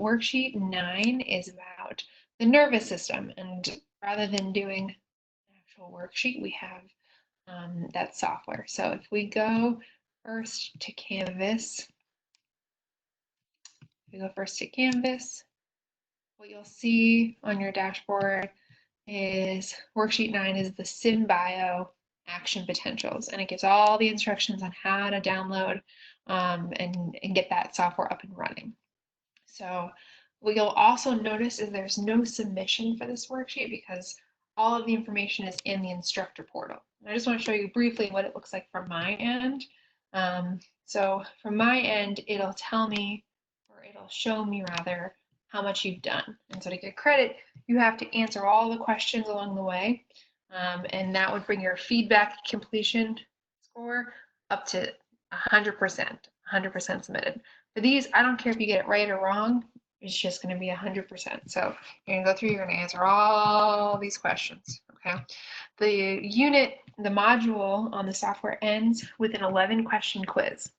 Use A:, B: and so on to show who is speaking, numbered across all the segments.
A: worksheet 9 is about the nervous system, and rather than doing an actual worksheet, we have that software. So if we go first to Canvas, what you'll see on your dashboard is worksheet 9 is the SimBio action potentials, and it gives all the instructions on how to download and get that software up and running. So what you'll also notice is there's no submission for this worksheet because all of the information is in the instructor portal. And I just want to show you briefly what it looks like from my end. So from my end, it'll tell me, or it'll show me rather, how much you've done. And so to get credit, you have to answer all the questions along the way. And that would bring your feedback completion score up to 100% submitted. For these, I don't care if you get it right or wrong, it's just going to be 100%. So you're going to go through, you're going to answer all these questions, okay? The unit, the module on the software ends with an 11-question quiz.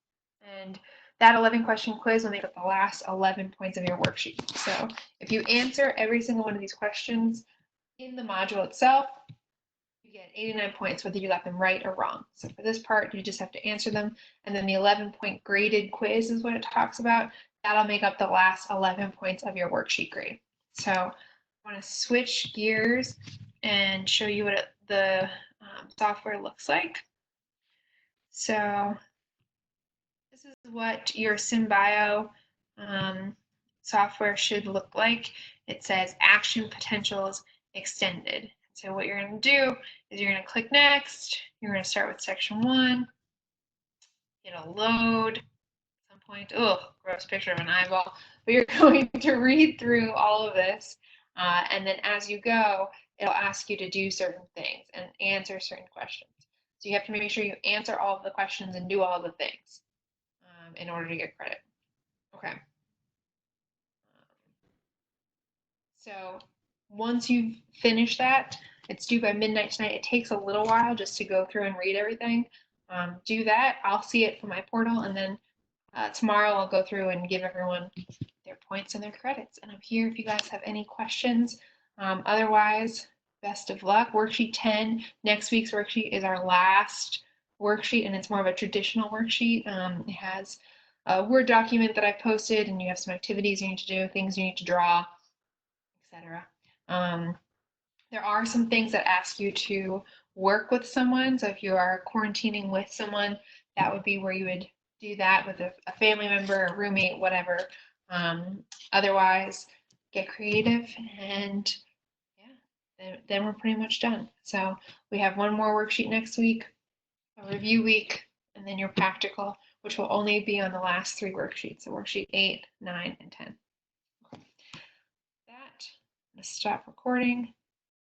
A: And that 11-question quiz will make up the last 11 points of your worksheet. So if you answer every single one of these questions in the module itself, you get 89 points, whether you got them right or wrong. So for this part, you just have to answer them. And then the 11-point graded quiz is what it talks about. That'll make up the last 11 points of your worksheet grade. So I want to switch gears and show you what the software looks like. So this is what your SimBio software should look like. It says Action Potentials Extended. So what you're going to do is you're going to click Next. You're going to start with section 1. It'll load at some point. Oh, gross picture of an eyeball. But you're going to read through all of this. And then as you go, it'll ask you to do certain things and answer certain questions. So you have to make sure you answer all of the questions and do all the things in order to get credit. Okay. So once you've finished that, it's due by midnight tonight. It takes a little while just to go through and read everything. Do that. I'll see it from my portal, and then tomorrow I'll go through and give everyone their points and their credits. And I'm here if you guys have any questions. Otherwise, best of luck. Worksheet 10, next week's worksheet is our last worksheet, and it's more of a traditional worksheet. It has a Word document that I've posted, and you have some activities you need to do, things you need to draw, etc. There are some things that ask you to work with someone. So if you are quarantining with someone, that would be where you would do that with a family member, a roommate, whatever. Otherwise, get creative, and yeah, then we're pretty much done. So we have one more worksheet next week, a review week, and then your practical, which will only be on the last 3 worksheets, so worksheet 8, 9, and 10. Okay. That, I'm going to stop recording.